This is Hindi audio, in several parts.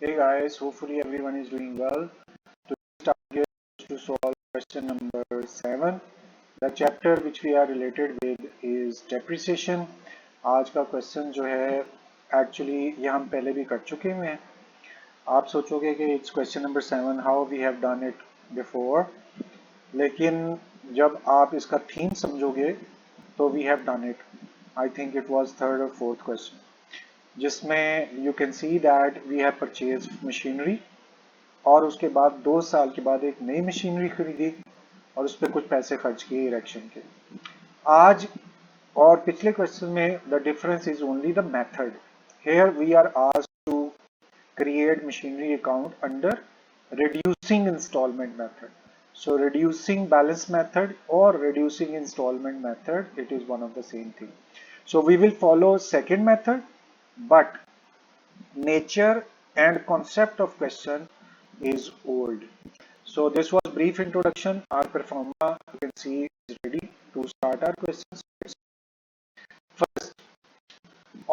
Hey guys, hopefully everyone is doing well. Today's target is to solve question number 7. The chapter which we are related with is depreciation. आज का क्वेश्चन जो है एक्चुअली ये हम पहले भी कर चुके हुए हैं. आप सोचोगे कि it's question number 7 how we have done it before, लेकिन जब आप इसका थीम समझोगे तो we have done it. I think it was third और फोर्थ क्वेश्चन जिसमें you can see that we have purchase machinery और उसके बाद 2 साल के बाद एक नई मशीनरी खरीदी और उस पर कुछ पैसे खर्च किए इरेक्शन के. आज और पिछले क्वेश्चन में the difference is only the method. Here we are asked to create machinery account under reducing installment method. So reducing balance method or reducing installment method, it is one of the same thing. So we will follow second method, but nature and concept of question is old. So this was brief introduction. Our performer, you can see, is ready to start our questions. First,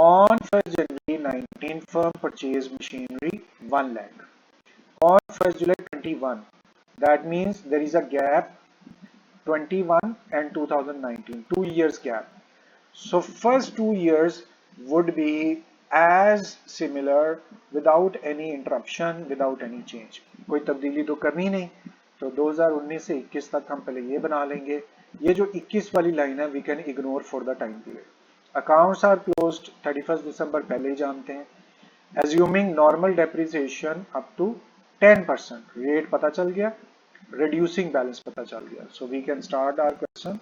on 1st January 19, firm purchased machinery 1 lakh. On 1st July 21, that means there is a gap 21 and 2019, 2 years gap. So first 2 years would be as similar without any interruption, without any change. कोई तब्दीली तो करनी नहीं. तो 2019 से 21 तक हम पहले ये बना लेंगे. ये जो 21 वाली लाइन है we can ignore for the time period. Accounts are closed 31st December पहले ही जानते हैं. Assuming normal depreciation up to 10%. Rate पता चल गया. Reducing balance पता चल गया. So we can start our question.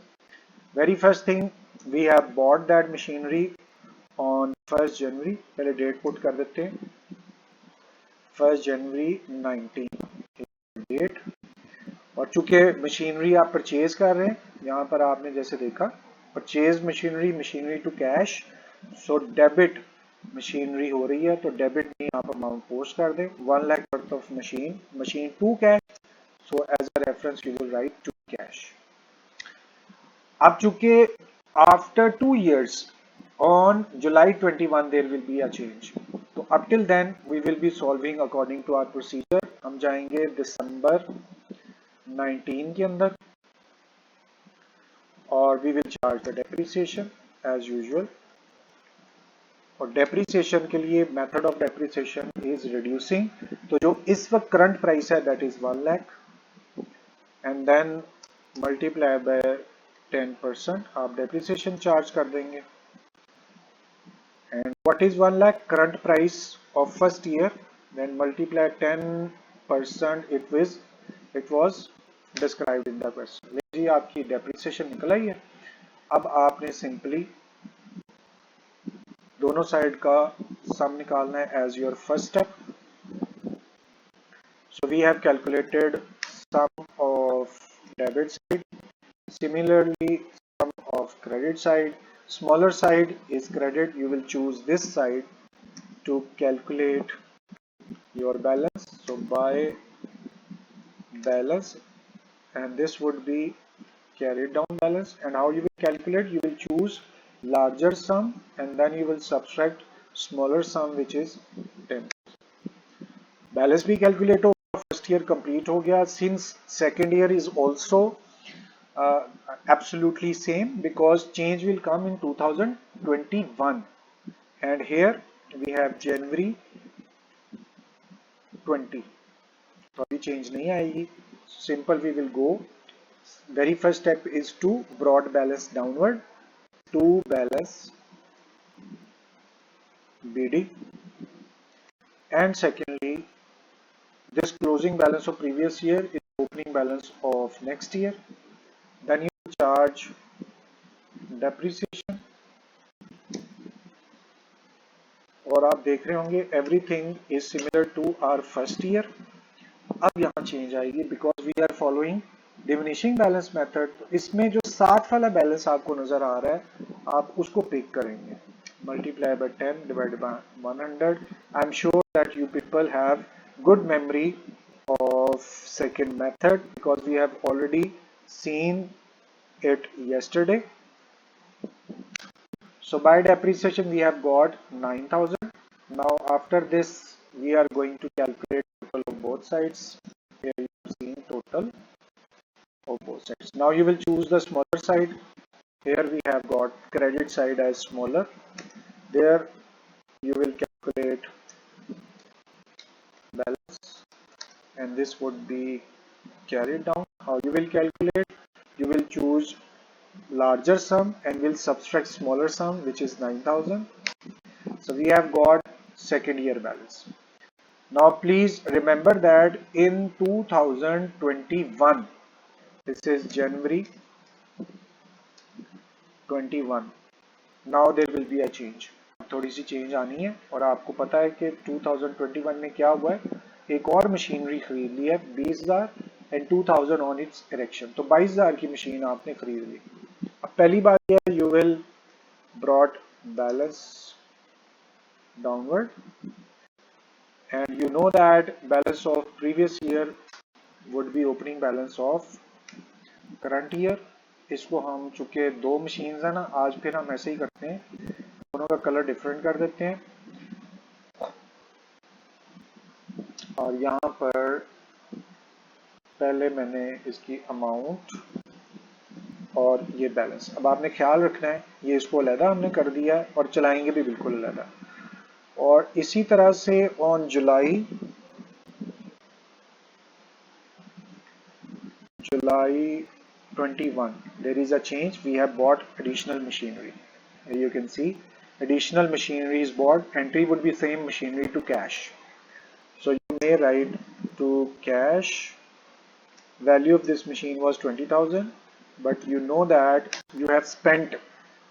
Very first thing, we have bought that machinery on 1st January. पहले डेट पुट कर देते हैं. 1st January 19 date. और चूंकि मशीनरी आप परचेज कर रहे हैं, यहाँ पर आपने जैसे देखा purchase machinery to cash. So debit machinery हो रही है तो डेबिट में आप अमाउंट पोस्ट कर दें. 1 lakh worth of machine to cash. So as a reference you will write to cash. अब चूंकि after 2 years on July 21 there will be a change. तो up till then we will be solving according to our procedure. हम जाएंगे दिसंबर 19 के अंदर और we will charge the depreciation as usual. और डेप्रीसिएशन के लिए method of depreciation is reducing. तो जो इस वक्त करंट प्राइस है that is 1 lakh and then multiply by 10% आप डेप्रीसिएशन चार्ज कर देंगे. And what is 1 lakh current price of first year, then multiply 10%. It was described in the question. जी आपकी डेप्रीसिएशन निकल आई है. अब आपने सिंपली दोनों साइड का सम निकालना है as your first step. So we have calculated sum of debit side. Similarly, sum of credit side. Smaller side is credit. You will choose this side to calculate your balance. So by balance, and this would be carried down balance. And how you will calculate? You will choose larger sum and then you will subtract smaller sum which is 10. Balance भी कैलकुलेट हो. फर्स्ट ईयर कंप्लीट हो गया. Since second year is also absolutely same because change will come in 2021 and here we have January 20. तो अभी चेंज नहीं आएगी. Simple we will go. Very first step is to brought balance downward to balance BD, and secondly this closing balance of previous year is opening balance of next year. Then you charge depreciation और आप देख रहे होंगे everything is similar to our first year. अब यहाँ चेंज आएगी because we are following diminishing balance method. तो इसमें जो 60 वाला बैलेंस आपको नजर आ रहा है आप उसको पिक करेंगे. Multiply by 10 divided by 100. I'm sure that you people have good memory of second method because we have already seen it yesterday. So by depreciation we have got 9,000. Now after this we are going to calculate total of both sides. Here you have seen total of both sides. Now you will choose the smaller side. Here we have got credit side as smaller. There you will calculate balance, and this would be carried down. How you will calculate? You will choose larger sum and will subtract smaller sum, which is 9,000. So we have got second year balance. Now please remember that in 2021, this is January 21, now there will be a change. थोड़ी सी चेंज आनी है और आपको पता है कि 2021 में क्या हुआ है, एक और मशीनरी खरीद ली है 20,000 एंड 2,000 ऑन इट्स इरेक्शन, तो 22,000 की मशीन आपने खरीद ली. अब पहली बात यह है, you will brought balance downward and you know that balance of previous year would be opening balance of current year. इसको हम चूंकि दो मशीन्स है ना, आज फिर हम ऐसे ही करते हैं, दोनों का कलर डिफरेंट कर देते हैं और यहाँ पर पहले मैंने इसकी अमाउंट और ये बैलेंस. अब आपने ख्याल रखना है ये इसको अलहदा हमने कर दिया है और चलाएंगे भी बिल्कुल अलहदा. और इसी तरह से on July 21 there is a change. We have bought additional machinery. Here you can see additional machinery is bought. Entry would be same machinery to cash. So you may write to cash. Value of this machine was 20,000, but you know that you have spent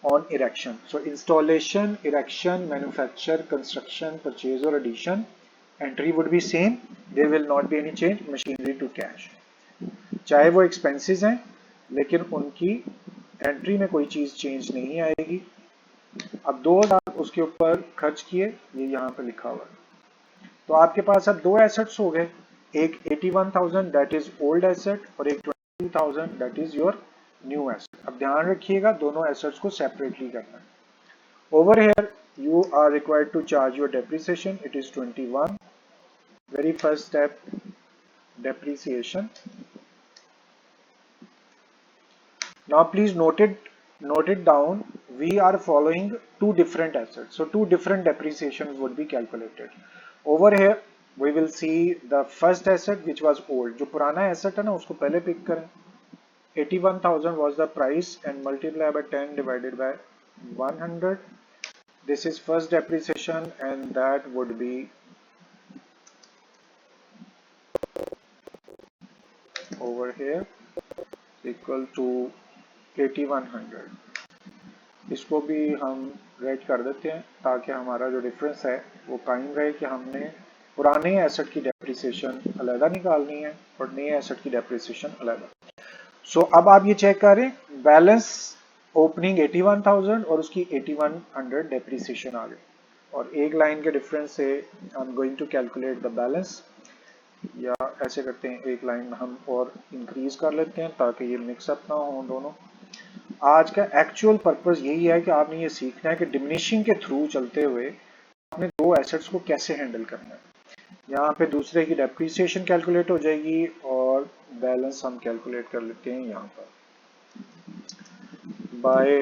on erection. So installation, erection, manufacture, construction, purchase or addition, entry would be same. There will not be any change. Machinery to cash. चाहे वो एक्सपेंसेस हैं लेकिन उनकी एंट्री में कोई चीज चेंज नहीं आएगी. अब 2,000 उसके ऊपर खर्च किए, ये यहाँ पे लिखा हुआ है. तो आपके पास अब दो एसेट्स हो गए, एक 81,000 दैट इज ओल्ड एसेट और एक 22,000 that is your new asset. अब ध्यान रखिएगा दोनों एसेट्स को सेपरेटली करना है. Over here you are required to charge your depreciation. It is 21. Very first step, depreciation. Now please note it down. We are following two different assets, so two different depreciations would be calculated. Over here we will see the first asset which was old. जो पुराना asset है ना उसको पहले pick करें. 81,000 was the price and multiply by 10 divided by 100. This is first depreciation and that would be over here equal to 8100. इसको भी हम रेट कर देते हैं ताकि हमारा जो डिफरेंस है वो कायम रहे कि हमने पुराने एसेट की डेप्रिसिएशन अलहदा निकालनी है और नए एसेट की डेप्रिसिएशन अलहदा. सो अब आप ये चेक करें, बैलेंस ओपनिंग 81,000 और उसकी 8100 डेप्रिसिएशन आ गई और एक लाइन के डिफरेंस से I am going to calculate the balance. या ऐसे करते हैं, एक लाइन हम और इंक्रीज कर लेते हैं ताकि ये मिक्सअप ना हो दोनों. आज का एक्चुअल पर्पस यही है कि आपने ये सीखना है कि डिमिनिशिंग के थ्रू चलते हुए आपने दो एसेट्स को कैसे हैंडल करना है. यहाँ पे दूसरे की डेप्रिसिएशन कैलकुलेट हो जाएगी और बैलेंस हम कैलकुलेट कर लेते हैं यहाँ पर बाय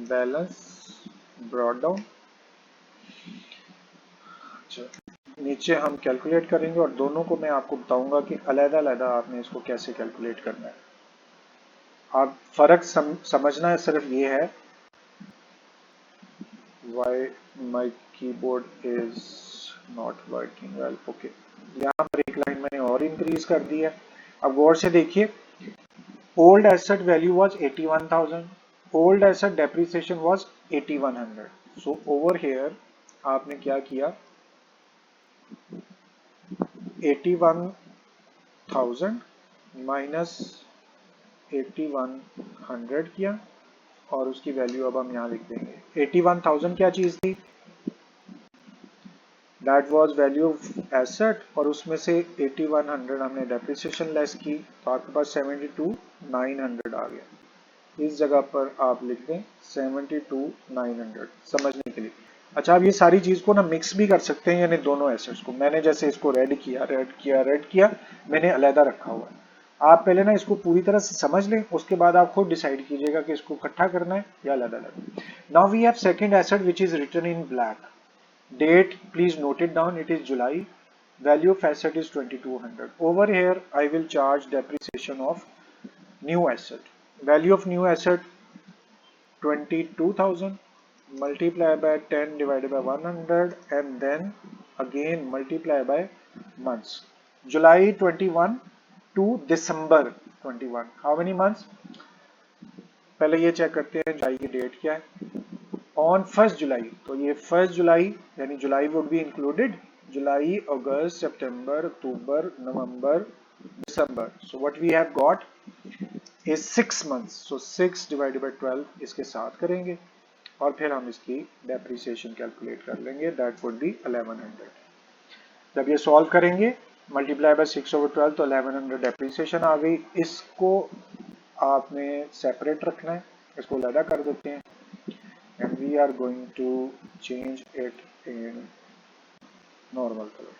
बैलेंस ब्रॉट डाउन. नीचे हम कैलकुलेट करेंगे और दोनों को मैं आपको बताऊंगा कि अलग अलग आपने इसको कैसे कैलकुलेट करना है. आप फर्क समझना है सिर्फ ये है. Why my keyboard is not working well? Okay, यहाँ पर एक लाइन मैंने और इंक्रीज कर दी है. अब गौर से देखिए, old asset value was 81,000, old asset depreciation was 8100. So over here आपने क्या किया, 81,000 माइनस 8100 किया और उसकी वैल्यू अब हम यहाँ लिख देंगे. 81,000 क्या चीज थी, that was value of asset और उसमें से 8100 हमने डेप्रिसिएशन लेस की तो आपके पास 72,900 आ गया. इस जगह पर आप लिख दें 72,900 समझने के लिए. अच्छा, आप ये सारी चीज को ना मिक्स भी कर सकते हैं, यानी दोनों एसेट्स को। मैंने जैसे इसको रेड किया, मैंने अलहदा रखा हुआ है। आप पहले ना इसको पूरी तरह से समझ लें, उसके बाद आप खुद डिसाइड कीजिएगा कि इसको इकट्ठा करना है या अलग अलग। Now we have second asset which is written in black. Date please note it down, it is July. Value of asset is 2200. Over here I will charge depreciation of new asset. Value of new asset 22,000, multiply by 10 divided by 100, and then again multiply by months. July 21 to December 21, how many months? पहले ये चेक करते हैं जुलाई की डेट क्या है। ऑन 1 जुलाई, तो ये 1 जुलाई यानी July would be included. July, August, September, October, November, December. So what we have got is 6 months. So 6 divided by 12 इसके साथ करेंगे और फिर हम इसकी डेप्रिसिएशन कैलकुलेट कर लेंगे, दैट वुड बी 1100। जब ये सॉल्व करेंगे मल्टीप्लाई बाय 6/12 तो 1100 डेप्रिसिएशन आ गई। इसको आपने सेपरेट रखना है, इसको अलग कर देते हैं and we are going to change it in normal color.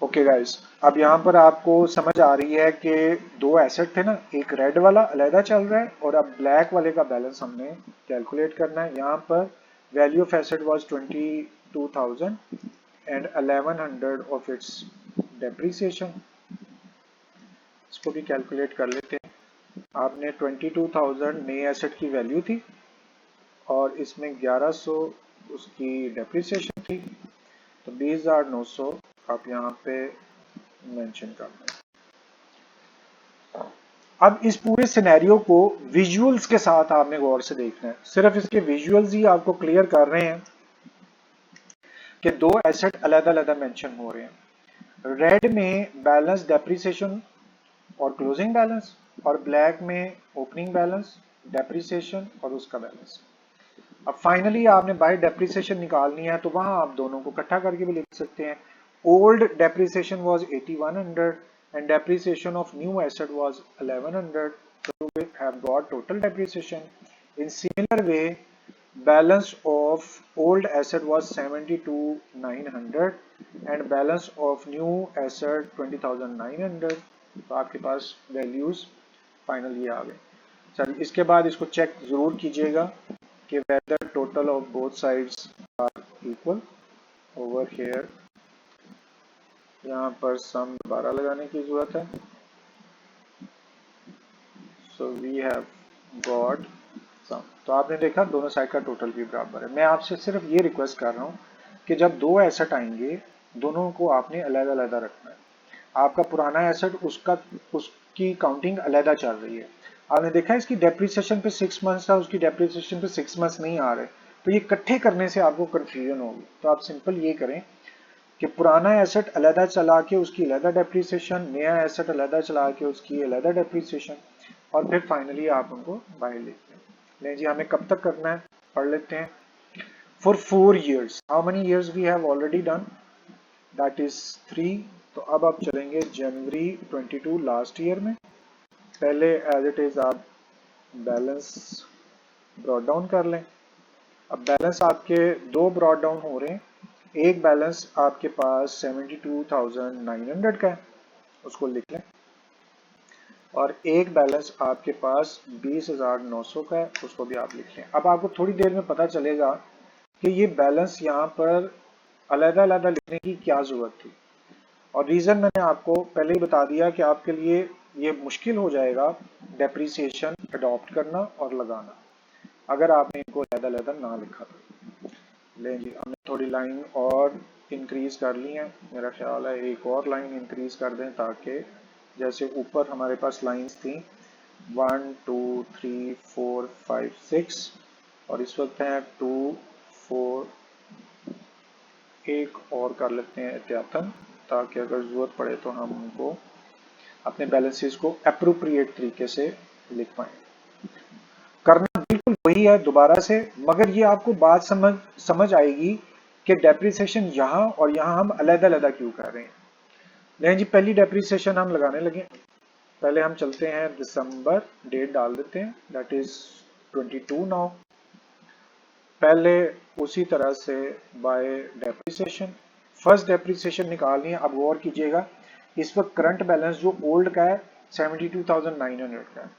Okay guys, अब यहाँ पर आपको समझ आ रही है कि दो एसेट थे ना, एक रेड वाला अलहदा चल रहा है और अब ब्लैक वाले का बैलेंस हमने कैलकुलेट करना है। यहाँ पर value of asset was 22,000 and 1100 of its depreciation. इसको भी कैलकुलेट कर लेते हैं। आपने 22,000 नए एसेट की वैल्यू थी और इसमें 1100 उसकी डेप्रिसिएशन थी, तो 20,900 आप यहाँ पे मेंशन कर दें। अब इस पूरे सिनेरियो को विजुअल्स के साथ आपने गौर से देखना है। सिर्फ इसके विजुअल्स ही आपको क्लियर कर रहे हैं कि दो एसेट अलग-अलग मेंशन हो रहे हैं। रेड में बैलेंस, डेप्रिसिएशन और क्लोजिंग बैलेंस, और ब्लैक में ओपनिंग बैलेंस, डेप्रिसिएशन और उसका बैलेंस। अब फाइनली आपने बाय डेप्रिसिएशन निकालनी है, तो वहां आप दोनों को इकट्ठा करके भी लिख सकते हैं। Old depreciation was 8100 and depreciation of new asset was 1100, so we have got total depreciation. In similar way, balance of old asset was 72,900 and balance of new asset 20,900। तो आपके पास वैल्यूज फाइनली आ गए। सर इसके बाद इसको चेक जरूर कीजिएगा कि whether total of both sides are equal। over here यहाँ पर सम दोबारा लगाने की जरूरत है। So we have got sum. तो आपने देखा दोनों साइड का टोटल भी बराबर है। मैं आपसे सिर्फ ये रिक्वेस्ट कर रहा हूँ कि जब दो एसेट आएंगे दोनों को आपने अलग अलग रखना है। आपका पुराना एसेट उसकी काउंटिंग अलग चल रही है। आपने देखा इसकी डेप्रिसिएशन पे 6 मंथ्स था, उसकी डेप्रिसिएशन पे 6 मंथ्स नहीं आ रहे, तो ये इकट्ठे करने से आपको कंफ्यूजन होगी। तो आप सिंपल ये करें कि पुराना एसेट अलहदा चला के उसकी अलहदा डेप्रिसिएशन, नया एसेट अलहदा चला के उसकी अलहदा डेप्रिसिएशन, और फिर फाइनली आप उनको बाहर लेते हैं। नहीं जी, हमें कब तक करना है पढ़ लेते हैं। For 4 years, how many years we have already done, that is 3। तो अब आप चलेंगे जनवरी 22 लास्ट ईयर में। पहले एज इट इज आप बैलेंस ब्रॉट डाउन कर लें। अब बैलेंस आपके दो ब्रॉट डाउन हो रहे हैं। एक बैलेंस आपके पास 72,900 का है, उसको लिख लें, और एक बैलेंस आपके पास 20,900 का है, उसको भी आप लिख लें। अब आपको थोड़ी देर में पता चलेगा कि ये बैलेंस यहाँ पर अलग-अलग लिखने की क्या जरूरत थी, और रीजन मैंने आपको पहले ही बता दिया कि आपके लिए ये मुश्किल हो जाएगा डेप्रिसिएशन अडॉप्ट करना और लगाना अगर आपने इनको अलग-अलग ना लिखा तो। ले जी, हमने थोड़ी लाइन और इंक्रीज कर ली है। मेरा ख्याल है एक और लाइन इंक्रीज कर दें ताकि जैसे ऊपर हमारे पास लाइंस थी 1 2 3 4 5 6 और इस वक्त है 2 4। एक और कर लेते हैं एहतियातन ताकि अगर जरूरत पड़े तो हम उनको अपने बैलेंसेस को अप्रोप्रिएट तरीके से लिख पाए। करना बिल्कुल वही है दोबारा से, मगर ये आपको बात समझ आएगी कि डेप्रिसिएशन यहाँ और यहाँ हम अलग-अलग क्यों कर रहे हैं। लेकिन जी पहली डेप्रिसिएशन हम लगाने लगे। पहले हम चलते हैं दिसंबर, डेट डाल देते हैं, दैट इज 22 नाउ। पहले उसी तरह से बाय डेप्रिसिएशन, फर्स्ट डेप्रिसिएशन निकालनी है। अब गौर कीजिएगा, इस वक्त करंट बैलेंस जो ओल्ड का है 72,900 का है।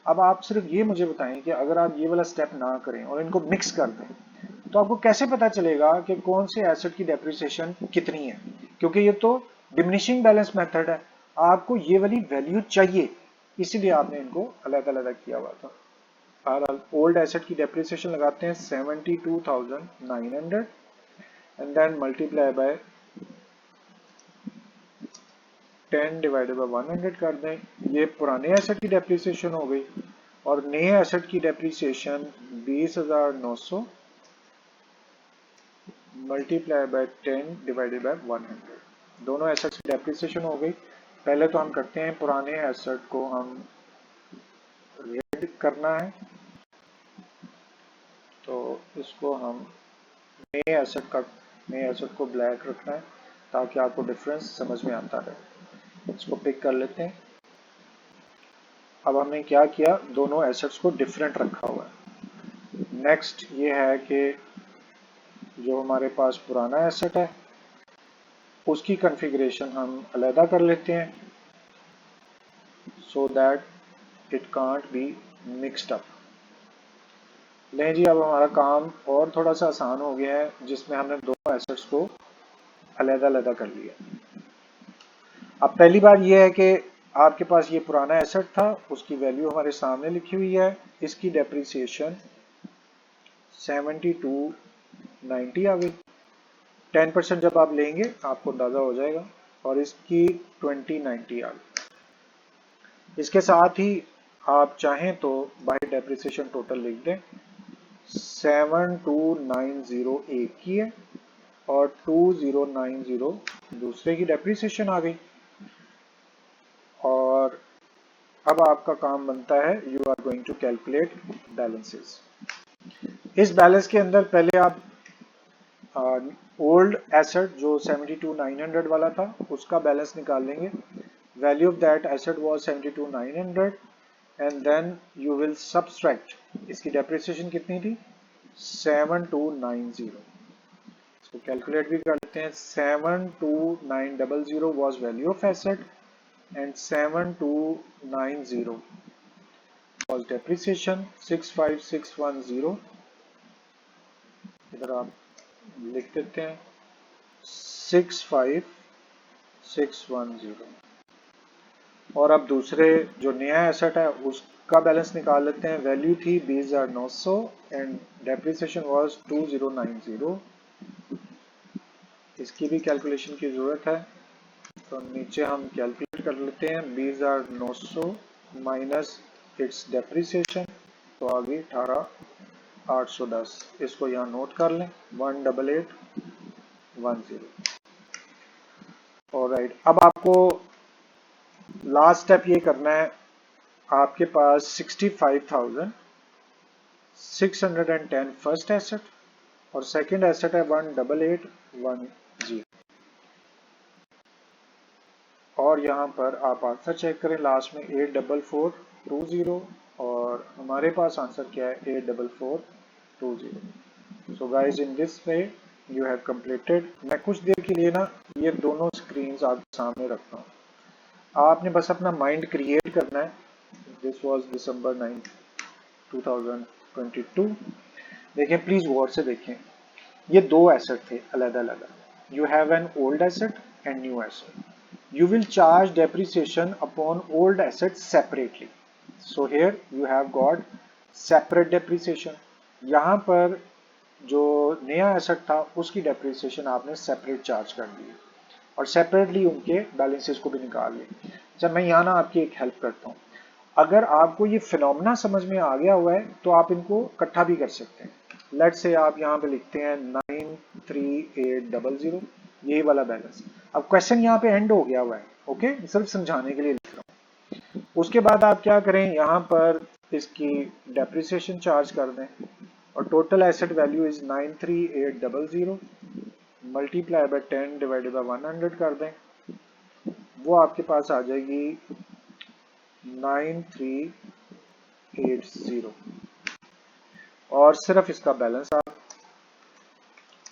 अब आप सिर्फ ये मुझे बताएं कि अगर आप ये वाला स्टेप ना करें और इनको मिक्स कर दें तो आपको कैसे पता चलेगा कि कौन से एसेट की डेप्रिसिएशन कितनी है, क्योंकि ये तो डिमिनिशिंग बैलेंस मेथड है। आपको ये वाली वैल्यू चाहिए, इसीलिए आपने इनको अलग अलग किया हुआ था। बहरहाल ओल्ड एसेट की डेप्रिसिएशन लगाते हैं 72,900 and then multiply by 10 divided by 100 कर दें। ये पुराने एसेट की डेप्रिसिएशन हो गई और नए एसेट की depreciation 20,900 multiply by 10 divided by 100। दोनों एसेट्स की डेप्रिसिएशन हो गई। पहले तो हम करते हैं पुराने एसेट को हम रेड करना है, तो इसको हम नए एसेट को ब्लैक रखना है ताकि आपको डिफरेंस समझ में आता रहे। इसको पिक कर लेते हैं। अब हमने क्या किया, दोनों एसेट्स को डिफरेंट रखा हुआ है। नेक्स्ट ये है कि जो हमारे पास पुराना एसेट है उसकी कॉन्फ़िगरेशन हम अलहदा कर लेते हैं so that it can't be mixed up. लें जी, अब हमारा काम और थोड़ा सा आसान हो गया है जिसमें हमने दोनों एसेट्स को अलहदा अलहदा कर लिया। अब पहली बात यह है कि आपके पास ये पुराना एसेट था, उसकी वैल्यू हमारे सामने लिखी हुई है। इसकी डेप्रिसिएशन 7290 आ गई। 10% जब आप लेंगे आपको अंदाजा हो जाएगा, और इसकी 2090 आ गई। इसके साथ ही आप चाहें तो बाय डेप्रिसिएशन टोटल लिख दें। 7290 एक की है और 2090 दूसरे की डेप्रिसिएशन आ गई। और अब आपका काम बनता है, you are going to calculate balances. इस बैलेंस के अंदर पहले आप ओल्ड एसेट जो 72,900 वाला था उसका बैलेंस निकाल लेंगे। Value of that asset was 72,900 and then you will subtract, इसकी डेप्रिसिएशन कितनी थी 7290। इसको कैलकुलेट भी कर लेते हैं। 72900 was value of asset and 7290 was depreciation. 65610 इधर आप लिख देते हैं 65610। और अब दूसरे जो नया एसेट है उसका बैलेंस निकाल लेते हैं। वैल्यू थी 20,900 एंड डेप्रिसिएशन वाज 2090। इसकी भी कैलकुलेशन की जरूरत है, तो नीचे हम कैलकुलेट कर लेते हैं। 20,900 माइनस इट्स डेप्रिसिएशन, तो आ गई 18,810। इसको यहाँ नोट कर लें 18810। ऑलराइट, अब आपको लास्ट स्टेप ये करना है। आपके पास 65,610 फर्स्ट एसेट और सेकंड एसेट है 18810। और यहाँ पर आप आंसर चेक करें, लास्ट में 84420 और हमारे पास आंसर क्या है 84420। So guys, in this way you have completed. मैं कुछ देर के लिए ना ये दोनों स्क्रीन्स आपके सामने रखता हूँ, आपने बस अपना माइंड क्रिएट करना है। दिस वाज दिसंबर 9, 2022। देखें प्लीज गौर से देखें, ये दो एसेट थे अलग अलग। You have an old asset and new asset. You will charge depreciation upon old assets separately. So here you have got separate depreciation. यहाँ पर जो नया एसेट था उसकी डेप्रिसिएशन आपने सेपरेट चार्ज कर दी और सेपरेटली उनके बैलेंसेस को भी निकाल लिए। अच्छा, मैं यहाँ ना आपकी एक हेल्प करता हूँ। अगर आपको ये फिनोमेना समझ में आ गया हुआ है तो आप इनको इकट्ठा भी कर सकते हैं। लेट्स से आप यहाँ पे लिखते हैं 93800, यही वाला बैलेंस। अब क्वेश्चन यहाँ पे एंड हो गया हुआ है, ओके, सिर्फ समझाने के लिए लिख रहा हूँ। उसके बाद आप क्या करें, यहाँ पर इसकी डेप्रिसिएशन चार्ज कर दें और total asset value is 93800 multiply by 10 divided by 100 कर दें। वो आपके पास आ जाएगी 9380 और सिर्फ इसका बैलेंस आप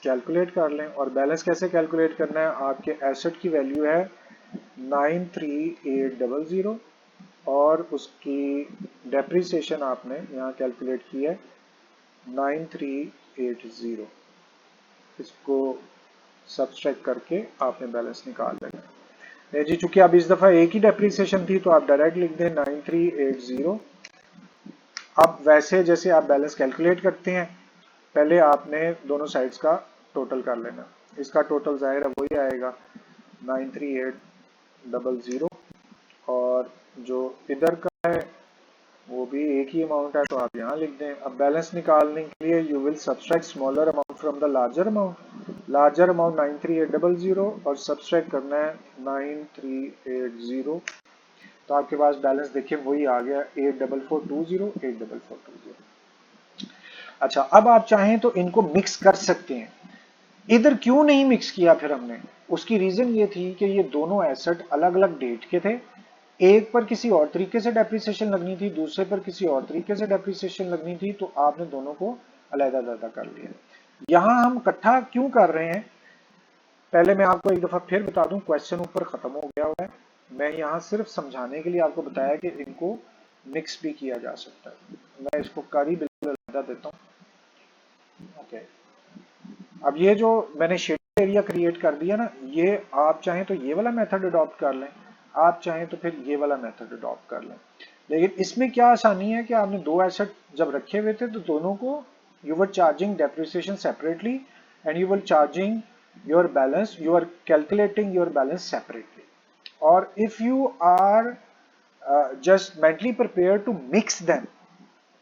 कैलकुलेट कर लें। और बैलेंस कैसे कैलकुलेट करना है, आपके एसेट की वैल्यू है 93800 और उसकी डेप्रिसिएशन आपने यहाँ कैलकुलेट की है 9380। इसको सब्सट्रैक्ट करके आपने बैलेंस निकाल लेना है जी। चूंकि अब इस दफा एक ही डेप्रिसिएशन थी तो आप डायरेक्ट लिख दें 9380। अब वैसे जैसे आप बैलेंस कैलकुलेट करते हैं, पहले आपने दोनों साइड्स का टोटल कर लेना। इसका टोटल जाहिर है वही आएगा 93800 और जो इधर का है वो भी एक ही अमाउंट है तो आप यहाँ लिख दें। अब बैलेंस निकालने के लिए you will subtract smaller amount from the larger amount 93800 और सब्सट्रैक्ट करना है 9380। तो आपके पास बैलेंस देखिए वही आ गया 84420। अच्छा, अब आप चाहें तो इनको मिक्स कर सकते हैं। इधर क्यों नहीं मिक्स किया फिर हमने, उसकी रीजन ये थी कि ये दोनों एसेट अलग अलग डेट के थे। एक पर किसी और तरीके से डेप्रिसिएशन लगनी थी, दूसरे पर किसी और तरीके से डेप्रिसिएशन लगनी थी, तो आपने दोनों को अलग-अलग कर लिया। यहां हम इकट्ठा क्यों कर रहे हैं, पहले मैं आपको एक दफा फिर बता दूं, क्वेश्चन ऊपर खत्म हो गया हुआ है। मैं यहाँ सिर्फ समझाने के लिए आपको बताया कि इनको मिक्स भी किया जा सकता है। मैं इसको कर ही बिल्कुल अलग देता हूँ। ओके, अब ये जो मैंने शेड एरिया क्रिएट कर दिया ना, ये आप चाहें तो ये वाला मेथड अडॉप्ट कर लें, आप चाहें तो फिर ये वाला मेथड अडॉप्ट कर लें। लेकिन इसमें क्या आसानी है कि आपने दो एसेट जब रखे हुए थे तो दोनों को you were charging depreciation separately and you were charging your balance, you are calculating your balance separately. और if you are just mentally prepared to mix them,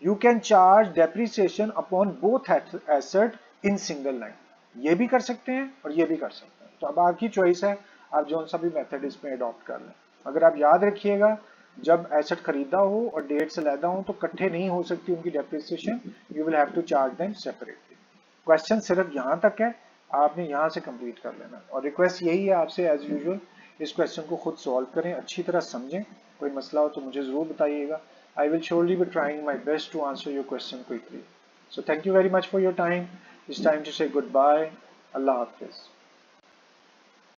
you can charge depreciation upon both asset in single line। ये भी कर सकते हैं और ये भी कर सकते हैं, तो अब आपकी चॉइस है, आप जो सा भी मेथड इसमें अडॉप्ट कर लें। अगर आप याद रखिएगा, जब एसेट खरीदा हो और डेट से लैदा हो तो इकट्ठे नहीं हो सकती उनकी depreciation, you will have to charge them separately. Question सिर्फ यहाँ तक है, आपने यहाँ से कंप्लीट कर लेना। और रिक्वेस्ट यही है आपसे एज यूजुअल, इस क्वेश्चन को खुद सॉल्व करें, अच्छी तरह समझें। कोई मसला हो तो मुझे ज़रूर बताइएगा। I will surely be trying my best to answer your question quickly. So thank you very much for your time. It's time to say goodbye. Allah Hafiz.